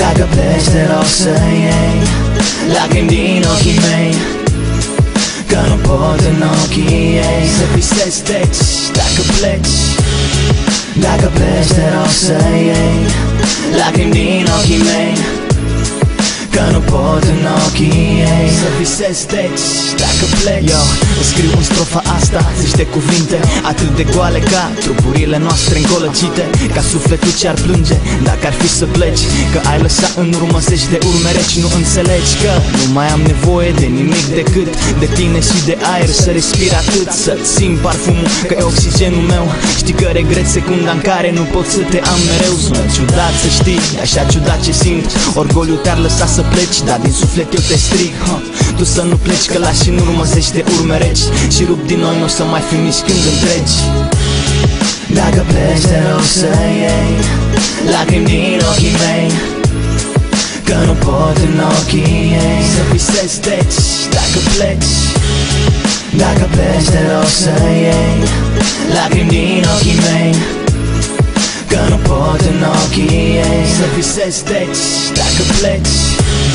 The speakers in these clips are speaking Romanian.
Dacă pleci te rog să iei lacrimi din ochii mei, că nu pot în ochii ei să visez, deci dacă pleci, dacă pleci te rog să iei lacrimi din ochii mei, că nu pot în ochii ei să visez, deci dacă pleci. Eu îți scriu în strofa asta zeci de cuvinte atât de goale ca trupurile noastre încolăcite, ca sufletul ce-ar plânge dacă ar fi să pleci, că ai lăsat în urmă zeci de urme reci. Nu înțelegi că nu mai am nevoie de nimic decât de tine și de aer, să respir atât, să-ți simt parfumul, că e oxigenul meu. Știi că regret secunda în care nu pot să te am mereu. Sună ciudat să știi, așa ciudat ce simt. Orgoliu te-ar lăsa să pleci, dar din suflet eu te strig, tu să nu pleci, că lași în urmă zeci de urme reci și rup din noi, n-o să mai fim nici când întregi. Dacă pleci te rog să iei lacrimi din ochii mei, că nu pot în ochii ei să visez, deci dacă pleci, dacă pleci te rog să iei lacrimi din ochii mei, că nu pot în ochii ei să visez, deci dacă pleci.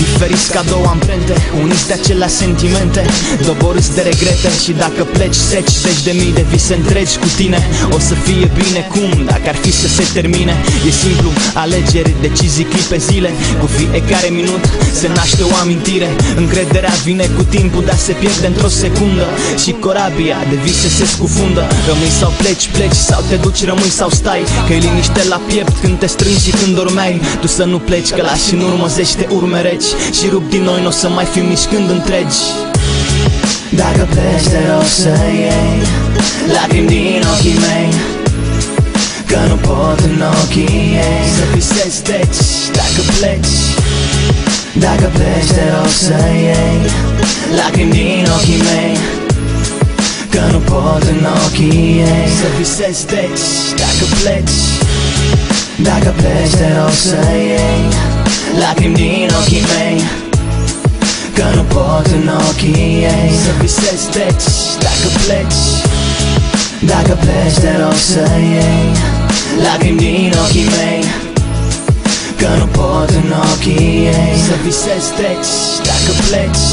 Diferiți ca două amprente, uniți de aceleași sentimente, doborâți de regrete. Și dacă pleci, seci zeci de mii de vise întregi cu tine. O să fie bine, cum? Dacă ar fi să se termine. E simplu, alegeri, decizii, clipe, zile. Cu fiecare minut se naște o amintire. Încrederea vine cu timpul, dar se pierde într-o secundă. Și corabia de vise se scufundă. Rămâi sau pleci, pleci sau te duci, rămâi sau stai, că-i liniște la piept când te strângi și când dormeai. Tu să nu pleci, că lași în urmă zeci de urme reci și rup din noi, n-o să mai fim nici când întregi. Dacă pleci te rog să iei lacrimi din ochii mei, că nu pot în ochii ei să visez, deci dacă pleci, dacă pleci te rog să iei lacrimi din ochii mei, că nu pot în ochii ei să visez, deci dacă pleci, dacă pleci te rog să iei lacrimi din ochii mei, că nu pot în ochii ei să visez, deci dacă pleci, dacă pleci te rog să iei lacrimi din ochii mei, că nu pot în ochii ei să visez, deci dacă pleci.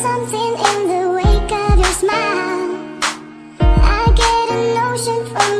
Something in the wake of your smile, I get a notion from